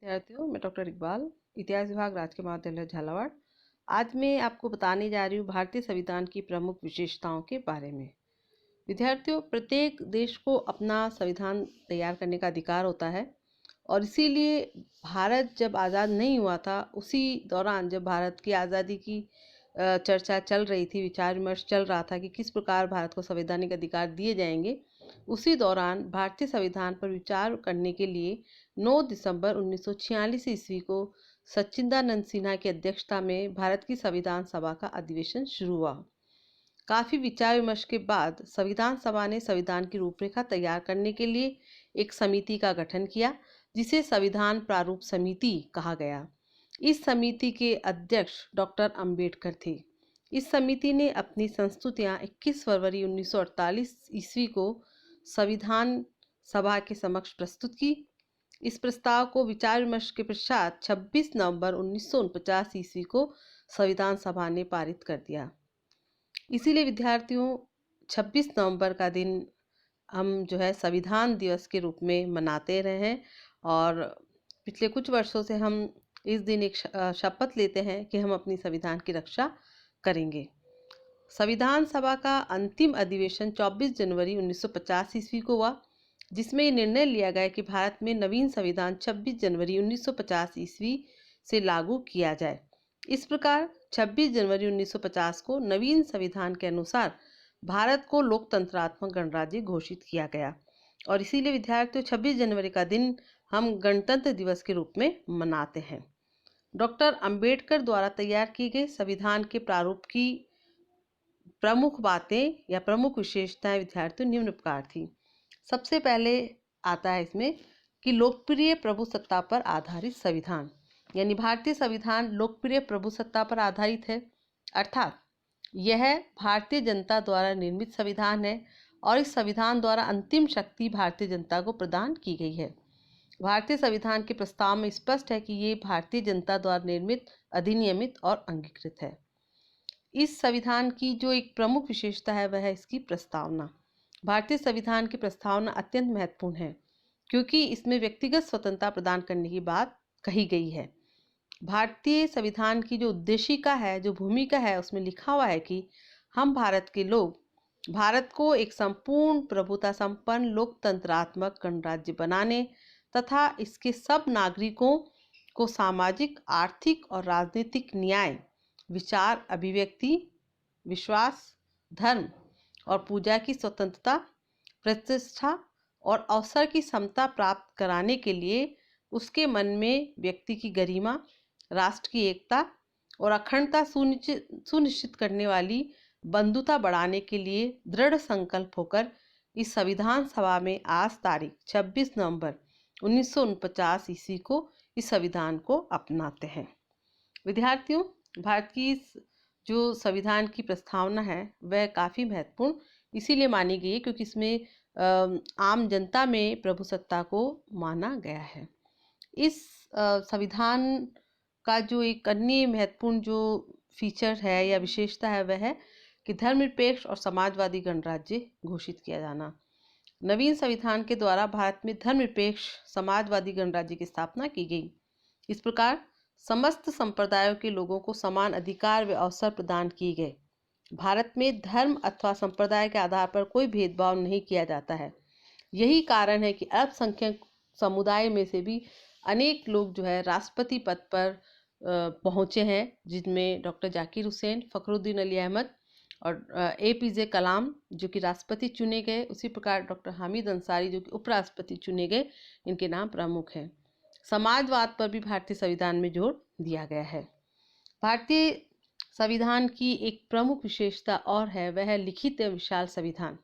विद्यार्थियों, मैं डॉक्टर इकबाल, इतिहास विभाग राजकीय महाविद्यालय झालावाड़। आज मैं आपको बताने जा रही हूँ भारतीय संविधान की प्रमुख विशेषताओं के बारे में। विद्यार्थियों, प्रत्येक देश को अपना संविधान तैयार करने का अधिकार होता है और इसीलिए भारत जब आज़ाद नहीं हुआ था, उसी दौरान जब भारत की आज़ादी की चर्चा चल रही थी, विचार विमर्श चल रहा था कि किस प्रकार भारत को संवैधानिक अधिकार दिए जाएंगे, उसी दौरान भारतीय संविधान पर विचार करने के लिए 9 दिसंबर 1946 ईस्वी को सच्चिदानंद सिन्हा की अध्यक्षता में भारत की संविधान सभा का अधिवेशन शुरू हुआ। काफ़ी विचार विमर्श के बाद संविधान सभा ने संविधान की रूपरेखा तैयार करने के लिए एक समिति का गठन किया, जिसे संविधान प्रारूप समिति कहा गया। इस समिति के अध्यक्ष डॉक्टर अंबेडकर थे। इस समिति ने अपनी संस्तुतियां 21 फरवरी 1948 ईस्वी को संविधान सभा के समक्ष प्रस्तुत की। इस प्रस्ताव को विचार विमर्श के पश्चात 26 नवंबर 1949 ईस्वी को संविधान सभा ने पारित कर दिया। इसीलिए विद्यार्थियों, 26 नवंबर का दिन हम संविधान दिवस के रूप में मनाते रहे हैं और पिछले कुछ वर्षों से हम इस दिन एक शपथ लेते हैं कि हम अपनी संविधान की रक्षा करेंगे। संविधान सभा का अंतिम अधिवेशन 24 जनवरी 1950 ईस्वी को हुआ, जिसमें ये निर्णय लिया गया कि भारत में नवीन संविधान 26 जनवरी 1950 ईस्वी से लागू किया जाए। इस प्रकार 26 जनवरी 1950 को नवीन संविधान के अनुसार भारत को लोकतंत्रात्मक गणराज्य घोषित किया गया और इसीलिए विद्यार्थियों 26 जनवरी का दिन हम गणतंत्र दिवस के रूप में मनाते हैं। डॉक्टर अंबेडकर द्वारा तैयार किए गए संविधान के प्रारूप की प्रमुख बातें या प्रमुख विशेषताएं विद्यार्थियों निम्न प्रकार थी। सबसे पहले आता है इसमें कि लोकप्रिय प्रभुसत्ता पर आधारित संविधान, यानी भारतीय संविधान लोकप्रिय प्रभुसत्ता पर आधारित है, अर्थात यह भारतीय जनता द्वारा निर्मित संविधान है और इस संविधान द्वारा अंतिम शक्ति भारतीय जनता को प्रदान की गई है। भारतीय संविधान के प्रस्ताव में स्पष्ट है कि ये भारतीय जनता द्वारा निर्मित, अधिनियमित और अंगीकृत है। इस संविधान की जो एक प्रमुख विशेषता है वह है इसकी प्रस्तावना। भारतीय संविधान की प्रस्तावना अत्यंत महत्वपूर्ण है क्योंकि इसमें व्यक्तिगत स्वतंत्रता प्रदान करने की बात कही गई है। भारतीय संविधान की जो उद्देशिका है, जो भूमिका है, उसमें लिखा हुआ है कि हम भारत के लोग भारत को एक संपूर्ण प्रभुता संपन्न लोकतंत्रात्मक गणराज्य बनाने तथा इसके सब नागरिकों को सामाजिक, आर्थिक और राजनीतिक न्याय, विचार अभिव्यक्ति, विश्वास, धर्म और पूजा की स्वतंत्रता, प्रतिष्ठा और अवसर की समता प्राप्त कराने के लिए उसके मन में व्यक्ति की गरिमा, राष्ट्र की एकता और अखंडता सुनिश्चित करने वाली बंधुता बढ़ाने के लिए दृढ़ संकल्प होकर इस संविधान सभा में आज तारीख 26 नवंबर 1949 ईस्वी को इस संविधान को अपनाते हैं। विद्यार्थियों, भारत की जो संविधान की प्रस्तावना है वह काफ़ी महत्वपूर्ण इसीलिए मानी गई है क्योंकि इसमें आम जनता में प्रभुसत्ता को माना गया है। इस संविधान का जो एक अन्य महत्वपूर्ण जो फीचर है या विशेषता है वह है कि धर्मनिरपेक्ष और समाजवादी गणराज्य घोषित किया जाना। नवीन संविधान के द्वारा भारत में धर्मनिरपेक्ष समाजवादी गणराज्य की स्थापना की गई। इस प्रकार समस्त संप्रदायों के लोगों को समान अधिकार व अवसर प्रदान किए गए। भारत में धर्म अथवा संप्रदाय के आधार पर कोई भेदभाव नहीं किया जाता है। यही कारण है कि अल्पसंख्यक समुदाय में से भी अनेक लोग राष्ट्रपति पद पर पहुँचे हैं, जिनमें डॉक्टर जाकिर हुसैन, फखरुद्दीन अली अहमद और APJ कलाम जो कि राष्ट्रपति चुने गए, उसी प्रकार डॉक्टर हामिद अंसारी जो कि उपराष्ट्रपति चुने गए, इनके नाम प्रमुख हैं। समाजवाद पर भी भारतीय संविधान में जोर दिया गया है। भारतीय संविधान की एक प्रमुख विशेषता और है वह है लिखित एवं विशाल संविधान।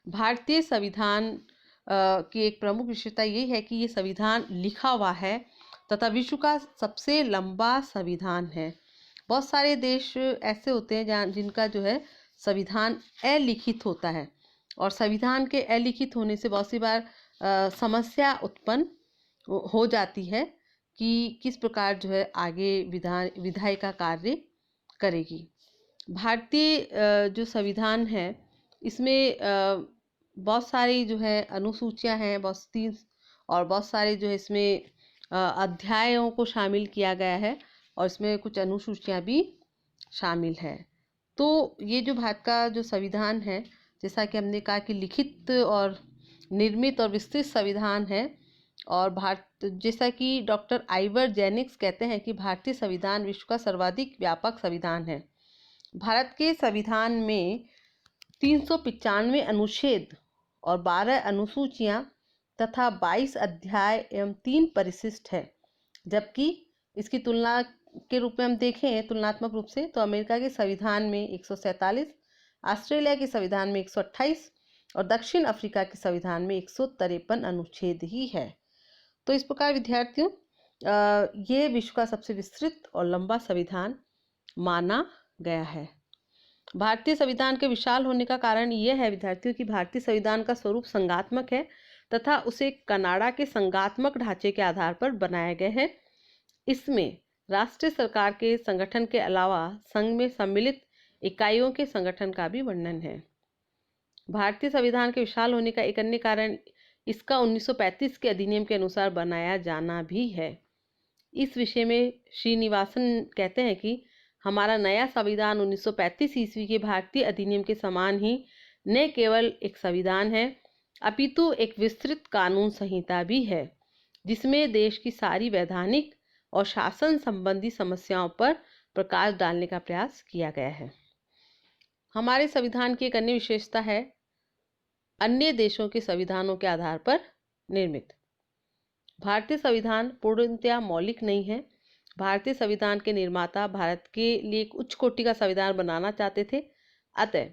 भारतीय संविधान की एक प्रमुख विशेषता यही है कि ये संविधान लिखा हुआ है तथा विश्व का सबसे लंबा संविधान है। बहुत सारे देश ऐसे होते हैं जहाँ जिनका संविधान अलिखित होता है और संविधान के अलिखित होने से बहुत सी बार समस्या उत्पन्न हो जाती है कि किस प्रकार आगे विधायी का कार्य करेगी। भारतीय जो संविधान है इसमें बहुत सारी अनुसूचियां हैं, बहुत सारे इसमें अध्यायों को शामिल किया गया है और इसमें कुछ अनुसूचियाँ भी शामिल है। तो ये जो भारत का जो संविधान है, जैसा कि हमने कहा कि लिखित और निर्मित और विस्तृत संविधान है। और जैसा कि डॉक्टर आइवर जेनिक्स कहते हैं कि भारतीय संविधान विश्व का सर्वाधिक व्यापक संविधान है। भारत के संविधान में 395 अनुच्छेद और 12 अनुसूचियां तथा 22 अध्याय एवं 3 परिशिष्ट है। जबकि इसकी तुलना के रूप में हम देखें तुलनात्मक रूप से, तो अमेरिका के संविधान में 147, ऑस्ट्रेलिया के संविधान में 128 और दक्षिण अफ्रीका के संविधान में 153 अनुच्छेद ही है। तो इस प्रकार विद्यार्थियों, ये विश्व का सबसे विस्तृत और लंबा संविधान माना गया है। भारतीय संविधान के विशाल होने का कारण यह है विद्यार्थियों कि भारतीय संविधान का स्वरूप संघात्मक है तथा उसे कनाडा के संघात्मक ढांचे के आधार पर बनाया गया है। इसमें राष्ट्रीय सरकार के संगठन के अलावा संघ में सम्मिलित इकाइयों के संगठन का भी वर्णन है। भारतीय संविधान के विशाल होने का एक अन्य कारण इसका 1935 के अधिनियम के अनुसार बनाया जाना भी है। इस विषय में श्रीनिवासन कहते हैं कि हमारा नया संविधान 1935 ईस्वी के भारतीय अधिनियम के समान ही न केवल एक संविधान है अपितु एक विस्तृत कानून संहिता भी है, जिसमें देश की सारी वैधानिक और शासन संबंधी समस्याओं पर प्रकाश डालने का प्रयास किया गया है। हमारे संविधान की एक अन्य विशेषता है अन्य देशों के संविधानों के आधार पर निर्मित। भारतीय संविधान पूर्णतया मौलिक नहीं है। भारतीय संविधान के निर्माता भारत के लिए एक उच्च कोटि का संविधान बनाना चाहते थे, अतः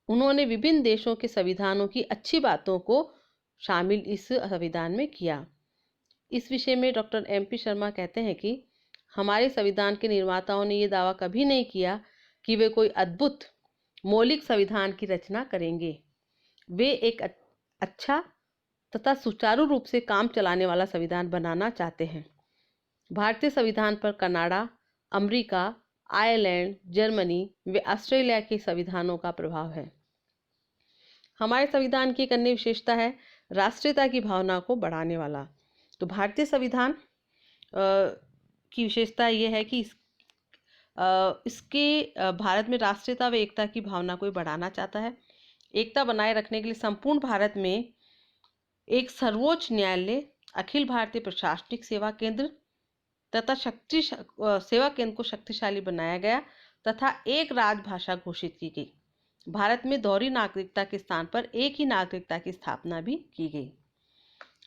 उन्होंने विभिन्न देशों के संविधानों की अच्छी बातों को शामिल इस संविधान में किया। इस विषय में डॉक्टर MP शर्मा कहते हैं कि हमारे संविधान के निर्माताओं ने यह दावा कभी नहीं किया कि वे कोई अद्भुत मौलिक संविधान की रचना करेंगे। वे एक अच्छा तथा सुचारू रूप से काम चलाने वाला संविधान बनाना चाहते हैं। भारतीय संविधान पर कनाडा, अमेरिका, आयरलैंड, जर्मनी व ऑस्ट्रेलिया के संविधानों का प्रभाव है। हमारे संविधान की एक अन्य विशेषता है राष्ट्रीयता की भावना को बढ़ाने वाला। तो भारतीय संविधान की विशेषता यह है कि इसके भारत में राष्ट्रीयता व एकता की भावना को बढ़ाना चाहता है। एकता बनाए रखने के लिए संपूर्ण भारत में एक सर्वोच्च न्यायालय, अखिल भारतीय प्रशासनिक सेवा केंद्र तथा सेवा केंद्र को शक्तिशाली बनाया गया तथा एक राजभाषा घोषित की गई। भारत में दोहरी नागरिकता के स्थान पर एक ही नागरिकता की स्थापना भी की गई।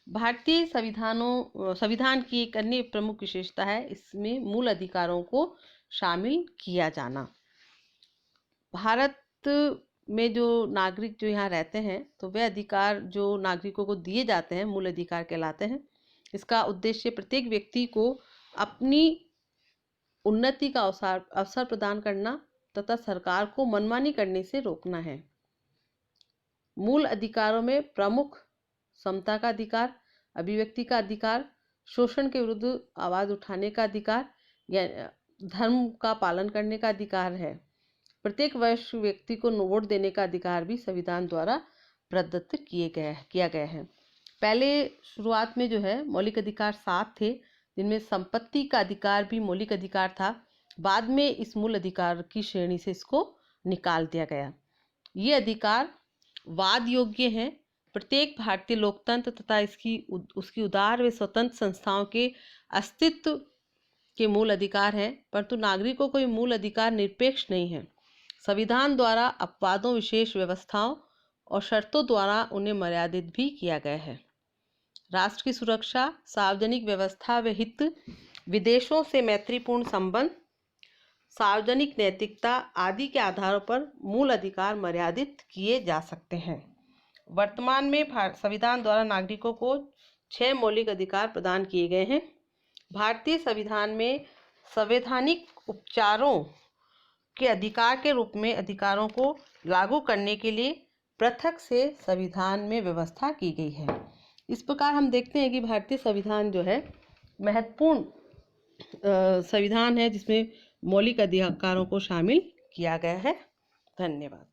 भारतीय संविधान की एक अन्य प्रमुख विशेषता है इसमें मूल अधिकारों को शामिल किया जाना। भारत में जो नागरिक जो यहाँ रहते हैं, तो वे अधिकार जो नागरिकों को दिए जाते हैं मूल अधिकार कहलाते हैं। इसका उद्देश्य प्रत्येक व्यक्ति को अपनी उन्नति का अवसर प्रदान करना तथा सरकार को मनमानी करने से रोकना है। मूल अधिकारों में प्रमुख समता का अधिकार, अभिव्यक्ति का अधिकार, शोषण के विरुद्ध आवाज उठाने का अधिकार या धर्म का पालन करने का अधिकार है। प्रत्येक वयस्क व्यक्ति को वोट देने का अधिकार भी संविधान द्वारा प्रदत्त किया गया है। पहले शुरुआत में जो है मौलिक अधिकार 7 थे, जिनमें संपत्ति का अधिकार भी मौलिक अधिकार था। बाद में इस मूल अधिकार की श्रेणी से इसको निकाल दिया गया। ये अधिकार वाद योग्य हैं। प्रत्येक भारतीय लोकतंत्र तथा उसकी उदार व स्वतंत्र संस्थाओं के अस्तित्व के मूल अधिकार हैं, परंतु नागरिकों को ये मूल अधिकार निरपेक्ष नहीं है। संविधान द्वारा अपवादों, विशेष व्यवस्थाओं और शर्तों द्वारा उन्हें मर्यादित भी किया गया है। राष्ट्र की सुरक्षा, सार्वजनिक व्यवस्था व हित, विदेशों से मैत्रीपूर्ण संबंध, सार्वजनिक नैतिकता आदि के आधारों पर मूल अधिकार मर्यादित किए जा सकते हैं। वर्तमान में संविधान द्वारा नागरिकों को 6 मौलिक अधिकार प्रदान किए गए हैं। भारतीय संविधान में संवैधानिक उपचारों के अधिकार के रूप में अधिकारों को लागू करने के लिए पृथक से संविधान में व्यवस्था की गई है। इस प्रकार हम देखते हैं कि भारतीय संविधान जो है महत्वपूर्ण संविधान है, जिसमें मौलिक अधिकारों को शामिल किया गया है। धन्यवाद।